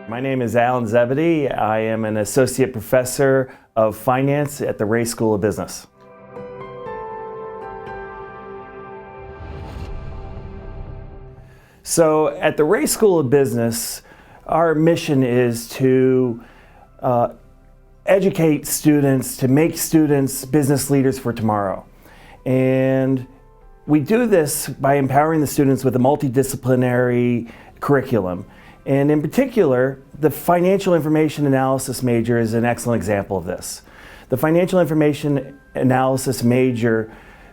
My name is Allan Zebedee. I am an associate professor of finance at the Ray School of Business. So at the Ray School of Business, our mission is to educate students, to make students business leaders for tomorrow. And we do this by empowering the students with a multidisciplinary curriculum. And in particular, the financial information analysis major is an excellent example of this. The financial information analysis major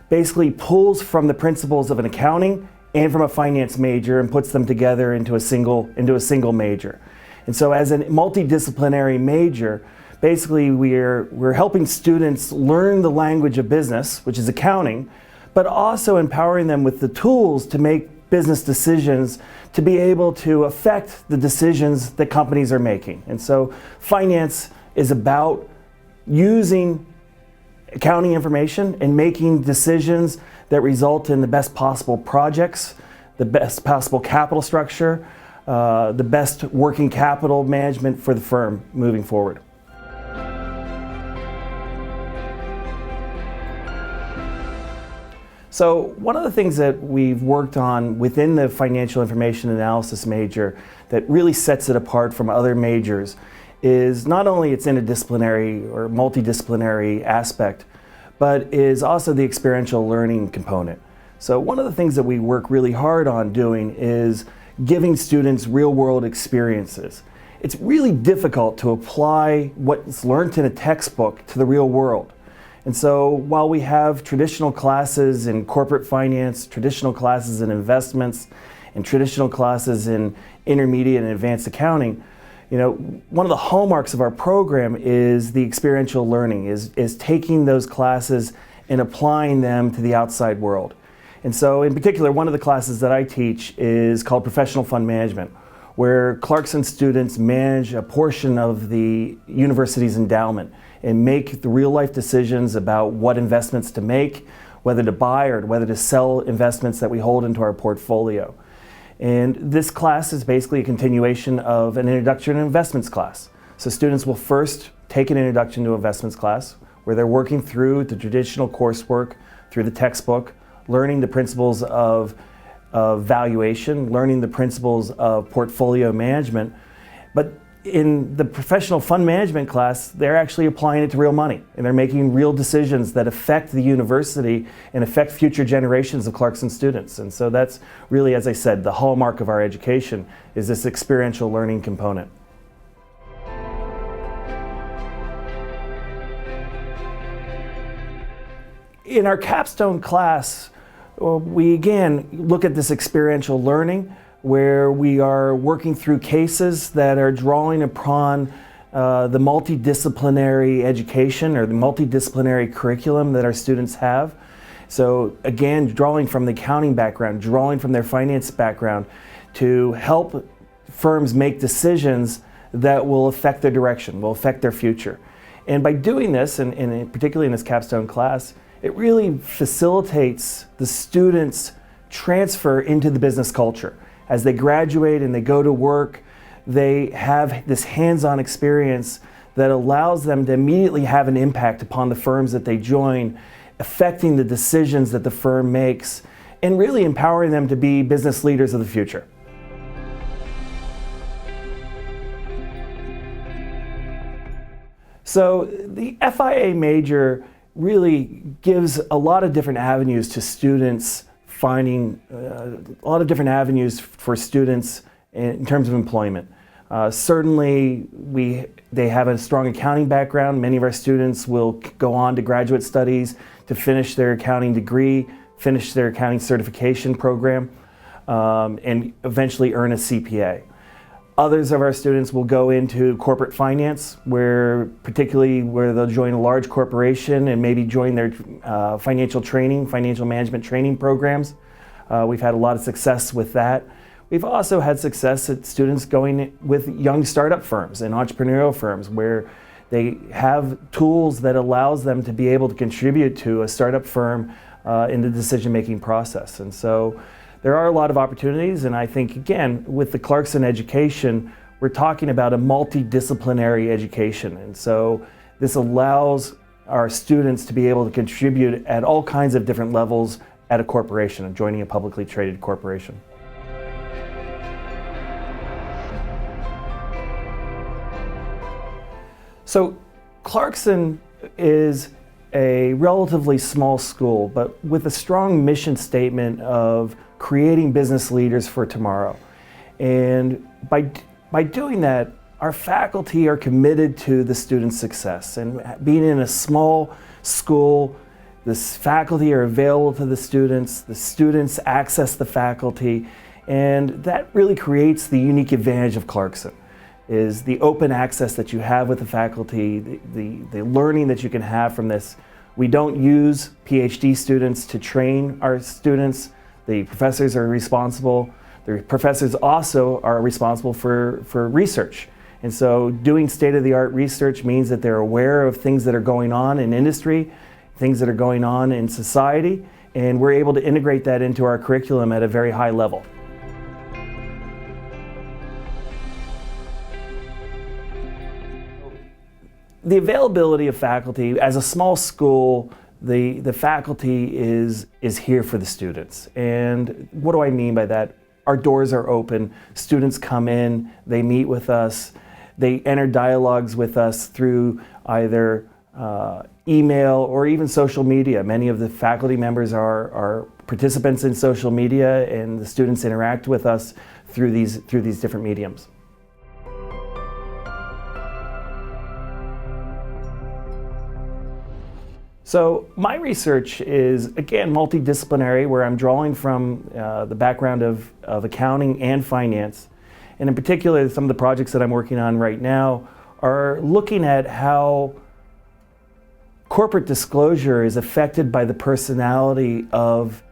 basically pulls from the principles of an accounting and from a finance major and puts them together into a single major. And so as a multidisciplinary major, basically we're helping students learn the language of business, which is accounting, but also empowering them with the tools to make business decisions, to be able to affect the decisions that companies are making. And so finance is about using accounting information and making decisions that result in the best possible projects, the best possible capital structure, the best working capital management for the firm moving forward. So one of the things that we've worked on within the financial information analysis major that really sets it apart from other majors is not only its interdisciplinary or multidisciplinary aspect, but is also the experiential learning component. So one of the things that we work really hard on doing is giving students real-world experiences. It's really difficult to apply what's learned in a textbook to the real world. And so while we have traditional classes in corporate finance, traditional classes in investments, and traditional classes in intermediate and advanced accounting, one of the hallmarks of our program is the experiential learning, is taking those classes and applying them to the outside world. And so in particular, one of the classes that I teach is called Professional Fund Management, where Clarkson students manage a portion of the university's endowment and make the real-life decisions about what investments to make, whether to buy or whether to sell investments that we hold into our portfolio. And this class is basically a continuation of an introduction to investments class. So students will first take an introduction to investments class where they're working through the traditional coursework, through the textbook, learning the principles of valuation, learning the principles of portfolio management. But in the professional fund management class, they're actually applying it to real money, and they're making real decisions that affect the university and affect future generations of Clarkson students. And so that's really, as I said, the hallmark of our education is this experiential learning component. In our capstone class, we again look at this experiential learning where we are working through cases that are drawing upon the multidisciplinary education or the multidisciplinary curriculum that our students have. So again, drawing from the accounting background, drawing from their finance background to help firms make decisions that will affect their direction, will affect their future. And by doing this, and particularly in this capstone class, it really facilitates the students' transfer into the business culture. As they graduate and they go to work, they have this hands-on experience that allows them to immediately have an impact upon the firms that they join, affecting the decisions that the firm makes, and really empowering them to be business leaders of the future. So the FIA major really gives a lot of different avenues to students finding a lot of different avenues for students in terms of employment. Certainly, they have a strong accounting background. Many of our students will go on to graduate studies to finish their accounting degree, finish their accounting certification program, and eventually earn a CPA. Others of our students will go into corporate finance, particularly where they'll join a large corporation and maybe join their financial management training programs. We've had a lot of success with that. We've also had success at students going with young startup firms and entrepreneurial firms where they have tools that allows them to be able to contribute to a startup firm in the decision-making process. And so there are a lot of opportunities, and I think, again, with the Clarkson education, we're talking about a multidisciplinary education. And so this allows our students to be able to contribute at all kinds of different levels at a corporation and joining a publicly traded corporation. So Clarkson is a relatively small school, but with a strong mission statement of creating business leaders for tomorrow. And by doing that, our faculty are committed to the students' success. And being in a small school, the faculty are available to the students access the faculty, and that really creates the unique advantage of Clarkson, is the open access that you have with the faculty, the learning that you can have from this. We don't use PhD students to train our students. The professors are responsible. The professors also are responsible for research. And so doing state-of-the-art research means that they're aware of things that are going on in industry, things that are going on in society, and we're able to integrate that into our curriculum at a very high level. The availability of faculty, as a small school, the faculty is here for the students. And what do I mean by that? Our doors are open, students come in, they meet with us, they enter dialogues with us through either email or even social media. Many of the faculty members are participants in social media, and the students interact with us through these different mediums. So my research is, again, multidisciplinary, where I'm drawing from the background of accounting and finance. And in particular, some of the projects that I'm working on right now are looking at how corporate disclosure is affected by the personality of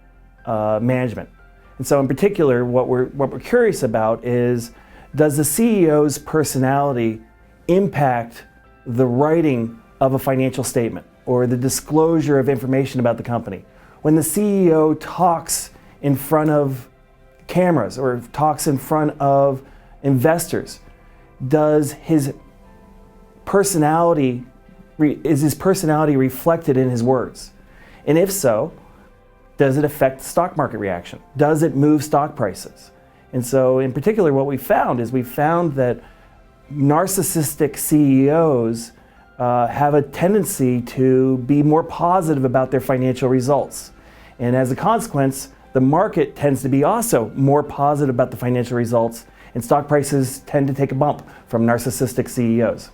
management. And so in particular, what we're curious about is, does the CEO's personality impact the writing of a financial statement or the disclosure of information about the company? When the CEO talks in front of cameras or talks in front of investors, does his personality, is his personality reflected in his words? And if so, does it affect the stock market reaction? Does it move stock prices? And so in particular, what we found that narcissistic CEOs have a tendency to be more positive about their financial results. And as a consequence, the market tends to be also more positive about the financial results, and stock prices tend to take a bump from narcissistic CEOs.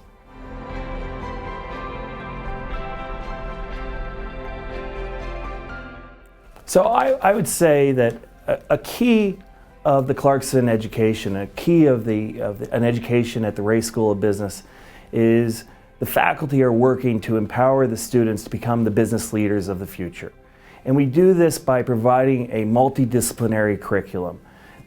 So I would say that a key of the Clarkson education, a key of an education at the Ray School of Business, is the faculty are working to empower the students to become the business leaders of the future. And we do this by providing a multidisciplinary curriculum.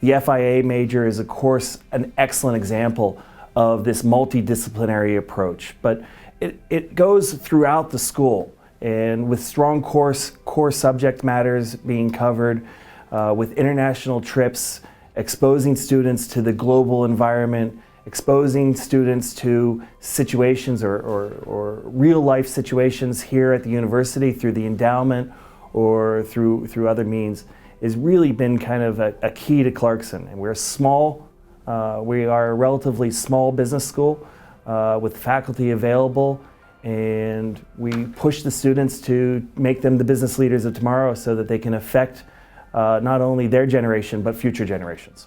The FIA major is, of course, an excellent example of this multidisciplinary approach, but it goes throughout the school, and with strong core subject matters being covered, with international trips, exposing students to the global environment, exposing students to situations or real life situations here at the university through the endowment or through other means, has really been kind of a key to Clarkson. And we're small, we are a relatively small business school with faculty available, and we push the students to make them the business leaders of tomorrow so that they can affect not only their generation but future generations.